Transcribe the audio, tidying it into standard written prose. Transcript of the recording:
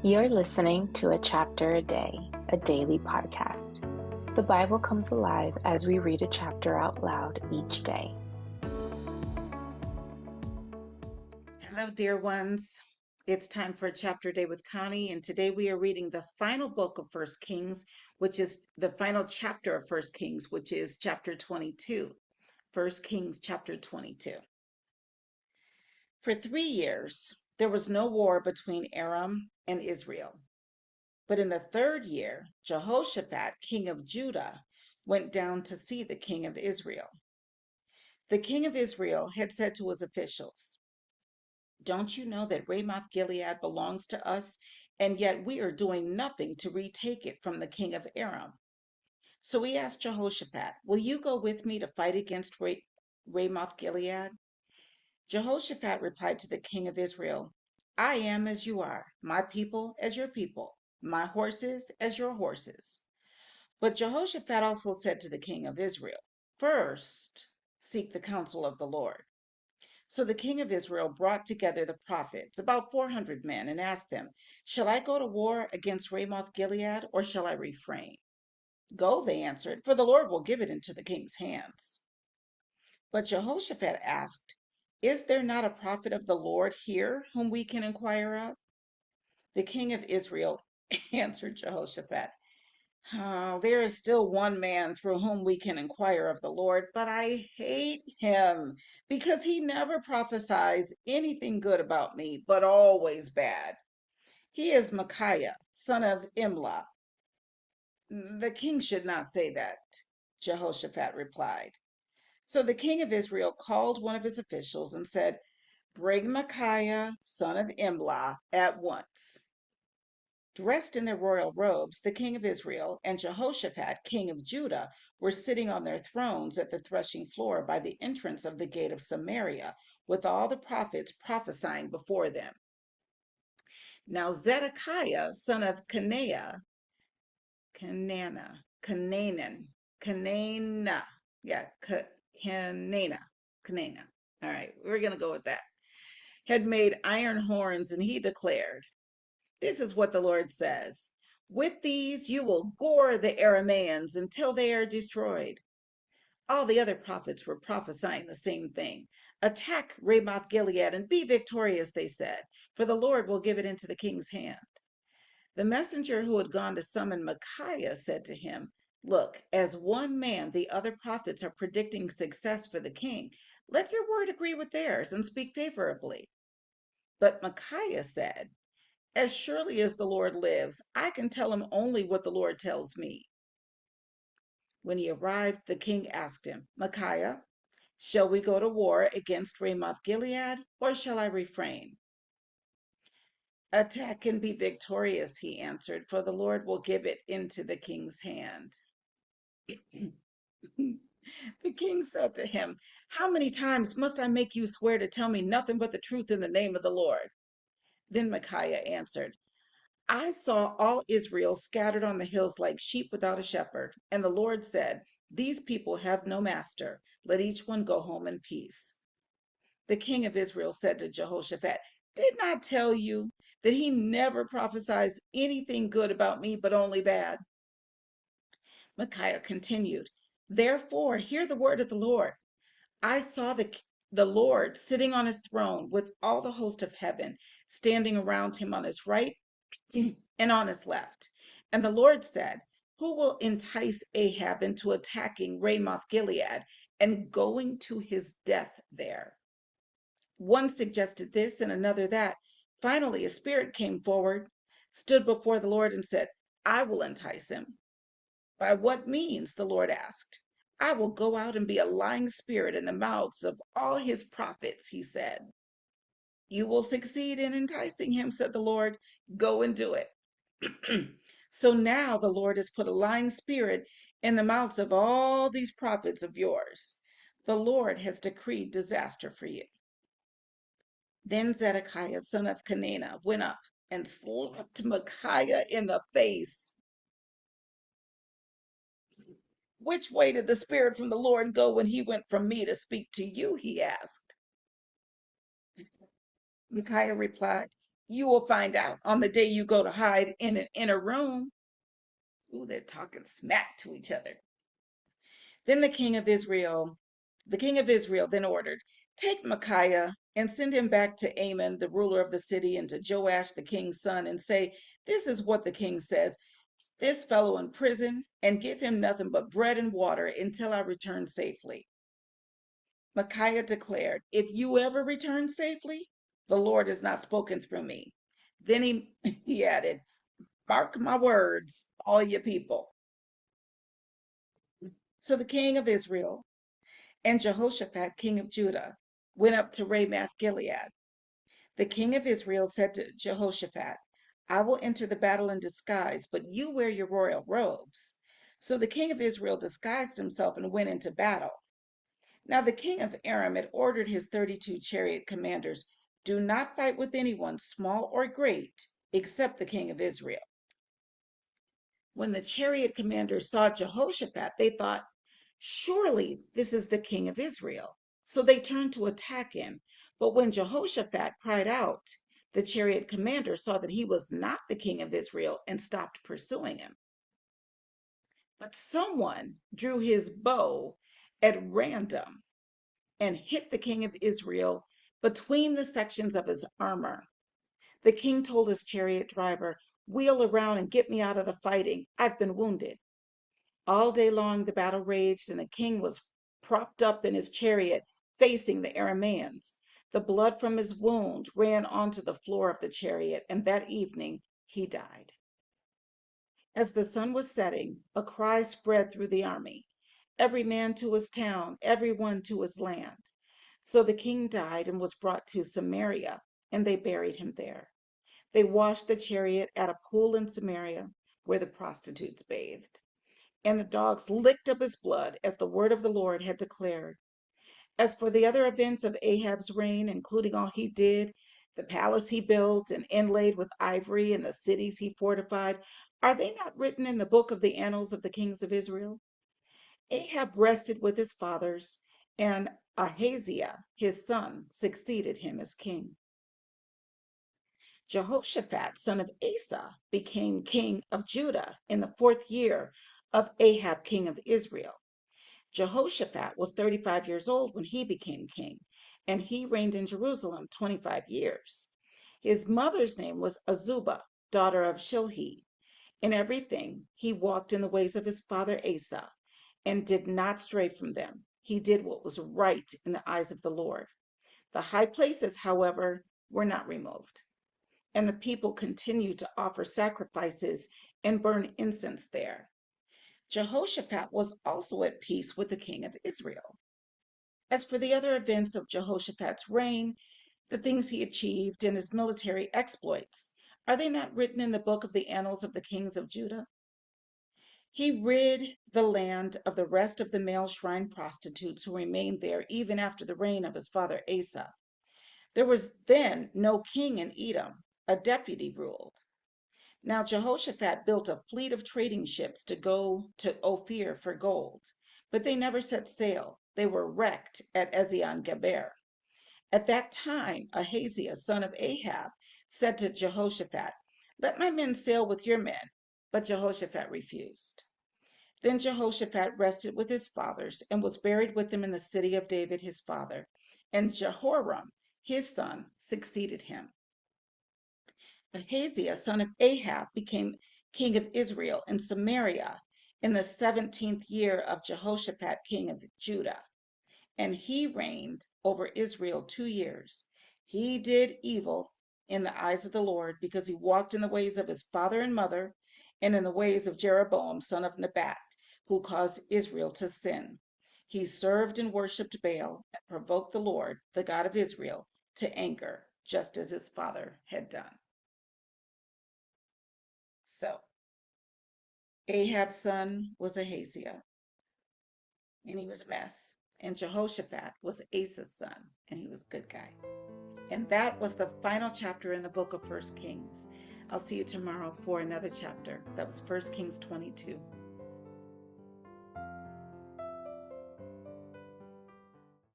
You're listening to A Chapter a Day, a daily podcast. The Bible comes alive as we read a chapter out loud each day. Hello, dear ones. It's time for a chapter day with Connie, and today we are reading the final book of First Kings, which is the final chapter of First Kings, which is chapter 22. First Kings chapter 22. For 3 years, there was no war between Aram and Israel. But in the third year, Jehoshaphat, king of Judah, went down to see the king of Israel. The king of Israel had said to his officials, "Don't you know that Ramoth Gilead belongs to us, and yet we are doing nothing to retake it from the king of Aram?" So he asked Jehoshaphat, "Will you go with me to fight against Ramoth Gilead?" Jehoshaphat replied to the king of Israel, "I am as you are, my people as your people, my horses as your horses." But Jehoshaphat also said to the king of Israel, "First, seek the counsel of the Lord." So the king of Israel brought together the prophets, about 400 men, and asked them, "Shall I go to war against Ramoth Gilead, or shall I refrain?" "Go," they answered, "for the Lord will give it into the king's hands." But Jehoshaphat asked, "Is there not a prophet of the Lord here whom we can inquire of?" The king of Israel answered Jehoshaphat, "Oh, there is still one man through whom we can inquire of the Lord, but I hate him because he never prophesies anything good about me, but always bad. He is Micaiah, son of Imlah." "The king should not say that," Jehoshaphat replied. So the king of Israel called one of his officials and said, "Bring Micaiah, son of Imlah, at once." Dressed in their royal robes, the king of Israel and Jehoshaphat, king of Judah, were sitting on their thrones at the threshing floor by the entrance of the gate of Samaria, with all the prophets prophesying before them. Now Zedekiah, son of Canana, yeah, Canana. All right, we're going to go with that. Had made iron horns, and he declared, "This is what the Lord says. With these you will gore the Arameans until they are destroyed." All the other prophets were prophesying the same thing. "Attack Ramoth Gilead and be victorious," they said, "for the Lord will give it into the king's hand." The messenger who had gone to summon Micaiah said to him, "Look, as one man, the other prophets are predicting success for the king. Let your word agree with theirs and speak favorably." But Micaiah said, "As surely as the Lord lives, I can tell him only what the Lord tells me." When he arrived, the king asked him, "Micaiah, shall we go to war against Ramoth Gilead, or shall I refrain?" "Attack and be victorious," he answered, "for the Lord will give it into the king's hand." The king said to him, "How many times must I make you swear to tell me nothing but the truth in the name of the Lord?" Then Micaiah answered, "I saw all Israel scattered on the hills like sheep without a shepherd. And the Lord said, 'These people have no master. Let each one go home in peace.'" The king of Israel said to Jehoshaphat, "Did not tell you that he never prophesies anything good about me, but only bad?" Micaiah continued, "Therefore, hear the word of the Lord. I saw the Lord sitting on his throne with all the host of heaven standing around him on his right and on his left. And the Lord said, 'Who will entice Ahab into attacking Ramoth Gilead and going to his death there?' One suggested this and another that. Finally, a spirit came forward, stood before the Lord, and said, 'I will entice him.' 'By what means?' the Lord asked. 'I will go out and be a lying spirit in the mouths of all his prophets,' he said. 'You will succeed in enticing him,' said the Lord. 'Go and do it.' So now the Lord has put a lying spirit in the mouths of all these prophets of yours. The Lord has decreed disaster for you." Then Zedekiah, son of Canana, went up and slapped Micaiah in the face. "Which way did the spirit from the Lord go when he went from me to speak to you?" he asked. Micaiah replied, You will find out on the day you go to hide in an inner room. Ooh, they're talking smack to each other. Then the king of Israel then ordered, take Micaiah and send him back to Amon, the ruler of the city, and to Joash, the king's son, and say, this is what the king says. This fellow in prison, and give him nothing but bread and water until I return safely. Micaiah declared, if you ever return safely, the Lord has not spoken through me. Then he added, mark my words, all you people. So the king of Israel and Jehoshaphat, king of Judah, went up to Ramoth Gilead. The king of Israel said to Jehoshaphat, I will enter the battle in disguise, but you wear your royal robes. So the king of Israel disguised himself and went into battle. Now the king of Aram had ordered his 32 chariot commanders, do not fight with anyone, small or great, except the king of Israel. When the chariot commanders saw Jehoshaphat, they thought, surely this is the king of Israel. So they turned to attack him. But when Jehoshaphat cried out, the chariot commander saw that he was not the king of Israel and stopped pursuing him. But someone drew his bow at random and hit the king of Israel between the sections of his armor. The king told his chariot driver, wheel around and get me out of the fighting. I've been wounded. All day long the battle raged, and the king was propped up in his chariot, facing the Arameans. The blood from his wound ran onto the floor of the chariot, and that evening he died. As the sun was setting, a cry spread through the army, every man to his town, every one to his land. So the king died and was brought to Samaria, and they buried him there. They washed the chariot at a pool in Samaria where the prostitutes bathed. And the dogs licked up his blood, as the word of the Lord had declared. As for the other events of Ahab's reign, including all he did, the palace he built and inlaid with ivory, and the cities he fortified, are they not written in the book of the annals of the kings of Israel? Ahab rested with his fathers, and Ahaziah, his son, succeeded him as king. Jehoshaphat, son of Asa, became king of Judah in the 4th year of Ahab, king of Israel. Jehoshaphat was 35 years old when he became king, and he reigned in Jerusalem 25 years. His mother's name was Azubah, daughter of Shilhi. In everything, he walked in the ways of his father Asa and did not stray from them. He did what was right in the eyes of the Lord. The high places, however, were not removed, and the people continued to offer sacrifices and burn incense there. Jehoshaphat was also at peace with the king of Israel. As for the other events of Jehoshaphat's reign, the things he achieved and his military exploits, are they not written in the book of the annals of the kings of Judah? He rid the land of the rest of the male shrine prostitutes who remained there even after the reign of his father Asa. There was then no king in Edom, a deputy ruled. Now Jehoshaphat built a fleet of trading ships to go to Ophir for gold, but they never set sail. They were wrecked at Ezion Geber. At that time, Ahaziah, son of Ahab, said to Jehoshaphat, let my men sail with your men. But Jehoshaphat refused. Then Jehoshaphat rested with his fathers and was buried with them in the city of David his father. And Jehoram, his son, succeeded him. Ahaziah, son of Ahab, became king of Israel in Samaria in the 17th year of Jehoshaphat, king of Judah, and he reigned over Israel 2 years. He did evil in the eyes of the Lord because he walked in the ways of his father and mother and in the ways of Jeroboam, son of Nebat, who caused Israel to sin. He served and worshipped Baal and provoked the Lord, the God of Israel, to anger, just as his father had done. So Ahab's son was Ahaziah, and he was a mess. And Jehoshaphat was Asa's son, and he was a good guy. And that was the final chapter in the book of First Kings. I'll see you tomorrow for another chapter. That was First Kings 22.